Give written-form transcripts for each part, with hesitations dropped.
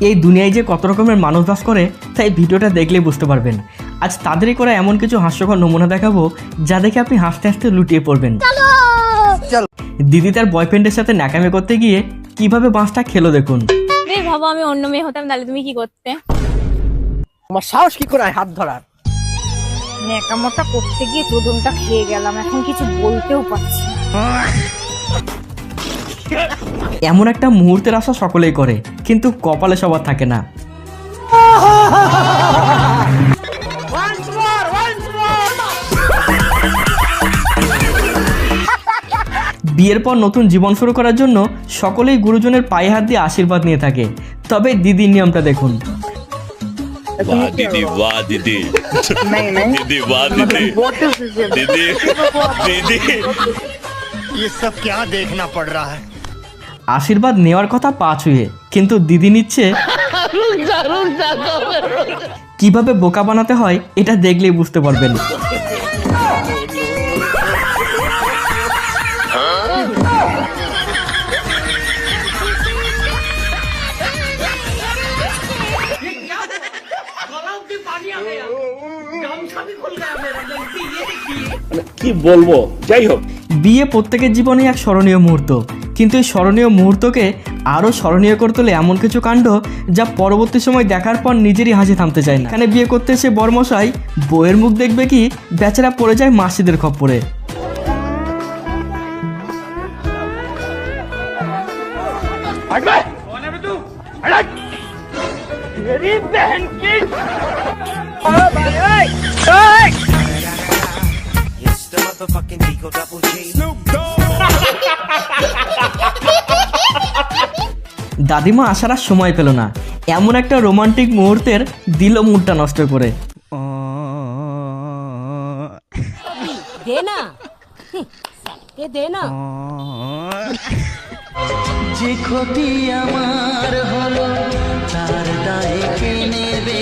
এই দুনিয়ায় যে কত রকমের মানুষ বাস করে তাই ভিডিওটা দেখলেই বুঝতে পারবেন। আজ তাদেরই করা এমন কিছু হাস্যকর নমুনা দেখাবো যা দেখে আপনি হাসতে হাসতে লুটিয়ে পড়বেন। দিদি তার বয়ফ্রেন্ডের সাথে ন্যাকামি করতে গিয়ে কিভাবে বাঁশটা খেলো দেখুন। ভাবো আমি অন্য মেয়ে হতাম তাহলে তুমি কি করতে? তোমার সাহস কি করে হাত ধরার? ন্যাকামোটা করতে গিয়ে চোদনটা খেয়ে গেলাম, এখন কিছু বলতেও পারছি না। এমন একটা মুহূর্তের আশা সকলেই করে, কিন্তু কপালে সবার থাকে না। বিয়ের পর নতুন জীবন শুরু করার জন্য সকলেই গুরুজনের পায়ে হাত দিয়ে আশীর্বাদ নিয়ে থাকে। তবে দিদির নিয়মটা দেখুন। वाह दीदी, वाह दीदी, दीदी, वाह दीदी, दीदी, दीदी, ये सब क्या देखना पड़ रहा है? আশীর্বাদ নেওয়ার কথা পা ছুঁয়ে, কিন্তু দিদি নিচ্ছে। কিভাবে বোকা বানাতে হয় এটা দেখলেই বুঝতে পারবেন। কি বলবো, যাই হোক বিয়ে প্রত্যেকের জীবনে এক স্মরণীয় মুহূর্ত, কিন্তু এই স্মরণীয় মুহূর্তকে আরও স্মরণীয় করে তোলে এমন কিছু কাণ্ড যা পরবর্তী সময় দেখার পর নিজেরই হাসি থামতে চায় না। এখানে বিয়ে করতে এসে বরমশাই বউয়ের মুখ দেখবে কি বেচারা পড়ে যায় মাসিদের খপ্পরে। দাদিমা আসার আর সময় পেল না, এমন একটা রোমান্টিক মুহূর্তের দিল মুডটা নষ্ট করে। দে না, কে দে না। যে ক্ষতি আমার হলো তার দায় কে নেবে?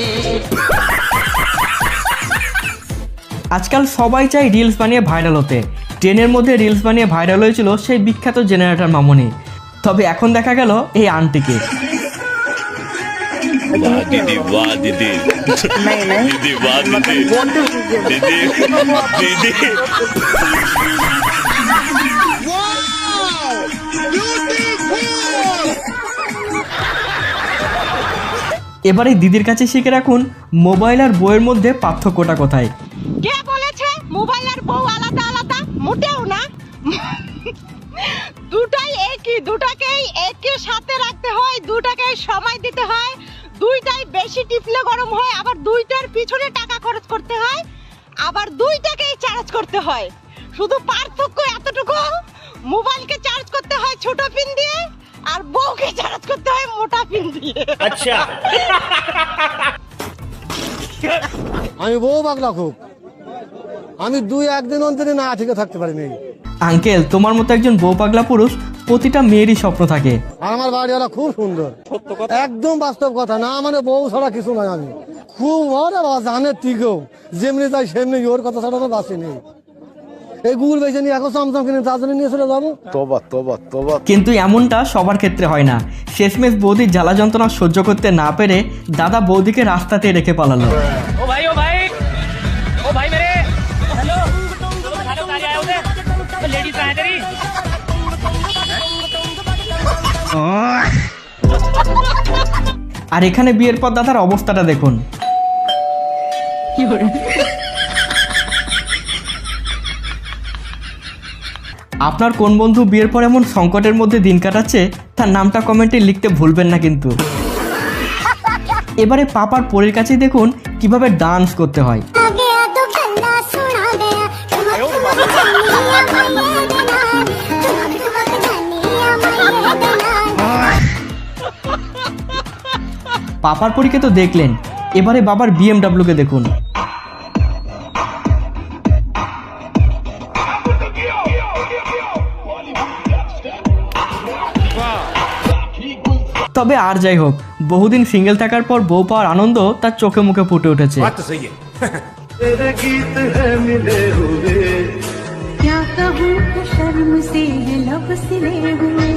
আজকাল সবাই চায় রিলস বানিয়ে ভাইরাল হতে। ট্রেনের মধ্যে রিলস বানিয়ে ভাইরাল হয়েছিল সেই বিখ্যাত জেনারেটর মামনি। তবে এখন দেখা গেল এই আন্টিকে। वाह दीदी, वाह दीदी, दीदी, वाह दीदी, दीदी, दीदी, এবারে দিদির কাছে শিখে রাখুন মোবাইল আর বইয়ের মধ্যে পার্থক্যটা কোথায়। কে বলেছে মোবাইল আর বউ আলাদা আলাদা? মোটেও না, দুটাই একই, দুটাকেই একই সাথে রাখতে হয়, দুটাকেই সময় দিতে হয়, দুইটাই বেশি টিপলে গরম হয়, আবার দুইটার পিছনে টাকা খরচ করতে হয়, আবার দুইটাকেই চার্জ করতে হয়। শুধু পার্থক্য এতটুকু, মোবাইলকে চার্জ করতে হয় ছোট পিন দিয়ে আর বউকে চার্জ করতে হয় মোটা পিন দিয়ে। अच्छा আমি বউ পাগলা খুব, আমি দুই একদিন অন্তরে না ঠিক থাকতে পারিনি। আঙ্কেল, তোমার মতো একজন বউ পাগলা পুরুষ প্রতিটা মেয়েরই স্বপ্ন থাকে। আর আমার বাড়িওয়ালা খুব সুন্দর, একদম বাস্তব কথা না, মানে বউ ছাড়া কিছু নয়। আমি খুব জানের থেকেও যেমনি যাই সেমনি, ওর কথা ছাড়া আমার বাসি নেই। এই গুগল বেছে নিয়ে এখন চামচাম কিনে তার জন্য নিয়ে চলে যাবো। तोबा तोबा तोबा। কিন্তু এমনটা সবার ক্ষেত্রে হয় না। শেষমেশ বৌদির জ্বালা যন্ত্রণা সহ্য করতে না পেরে দাদা বৌদিকে রাস্তাতে রেখে পালালো। ओ भाई ओ भाई ओ भाई मेरे हेलो हेलो कार्य आए होते लेडीज कहाँ है तेरी? আর এখানে বিয়ের পর দাদার অবস্থাটা দেখুন। আপনার কোন বন্ধু বিয়ের পর এমন সংকটের মধ্যে দিন কাটাচ্ছে তার নামটা কমেন্টে লিখতে ভুলবেন না কিন্তু। এবারে পাপার পরের কাছেই দেখুন কিভাবে ডান্স করতে হয়। পাপার পরীকে তো দেখলেন, এবারে বাবার BMW কে দেখুন। তবে আর যাই হোক, বহুদিন সিঙ্গেল থাকার পর বউ পাওয়ার আনন্দ তার চোখে মুখে ফুটে উঠেছে। कहूँ तो शर्म से लब सिले हुए।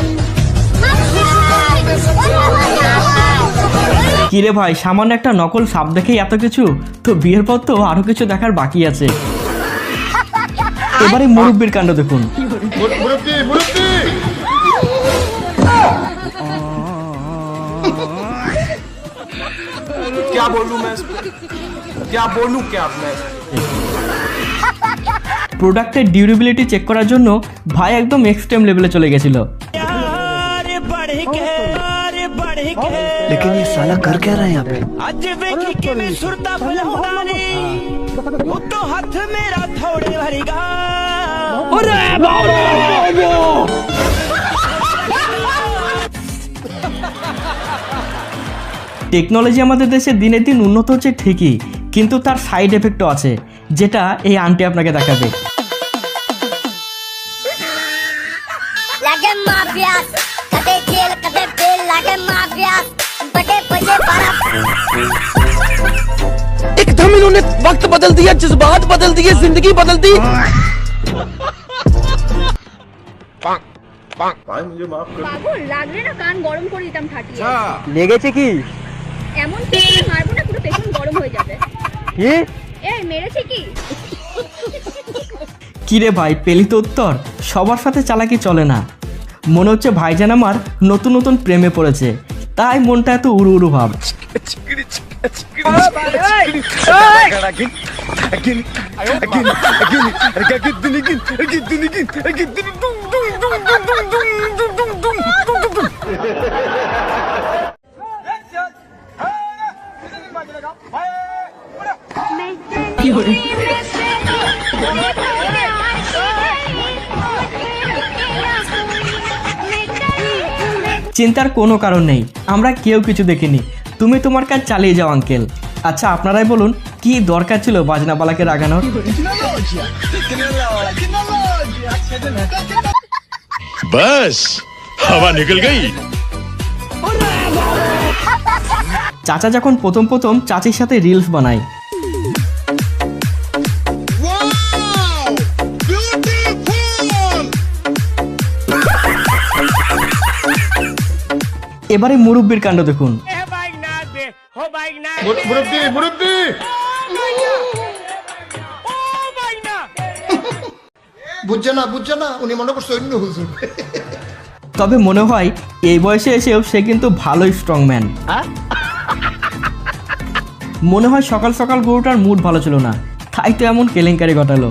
কিরে ভাই, সামান্য একটা নকল সাপ দেখেই এত কিছু? তো বিয়ের পর তো আরো কিছু দেখার বাকি আছে। এবারে মুরব্বির কাণ্ড দেখুন। প্রোডাক্টের ডিউরেবিলিটি চেক করার জন্য ভাই একদম এক্সট্রিম লেভেলে চলে গেছিল। लेकिन ये साला कर क्या रहा है यहाँ पे? টেকনোলজি আমাদের দেশে দিনে দিন উন্নত হচ্ছে ঠিকই, কিন্তু তার সাইড এফেক্টও আছে, যেটা এই আন্টি আপনাকে দেখাবে। एकदम इन्होंने वक्त बदल दिया, जज्बात बदल दिए, जिंदगी बदल दी। পাগল লাগলে না কান গরম করে দিতাম ফাটিয়ে। লেগেছে কি? এমন কিছু মারবো না পুরো পেছন গরম হয়ে যাবে। কি? এই মেরেছে কি? কিরে ভাই, পেলি তো উত্তর। সবার সাথে চালাকি চলে না। মনে হচ্ছে ভাইজান আমার নতুন নতুন প্রেমে পড়েছে, তাই মনটা এত উড়ু উড়ু ভাব। চিন্তার কোনো কারণ নেই, আমরা কেউ কিছু দেখিনি। তুমি তোমার কাজ চালিয়ে যাও আঙ্কেল। আচ্ছা আপনারাই বলুন, কি দরকার ছিল বাজনাবালাকে রাগানোর? बस हवा निकल गई। চাচা যখন প্রথম প্রথম চাচির সাথে রিলস বানায়, এবারে মুরব্বির কাণ্ড দেখুন। বুঝছে না উনি মনে করছে অন্য হুজুর। তবে মনে হয় এই বয়সে এসেও সে কিন্তু ভালোই স্ট্রংম্যান। মনে হয় সকাল সকাল গরুটার মুড ভালো ছিল না, তাই তো এমন কেলেঙ্কারি ঘটালো।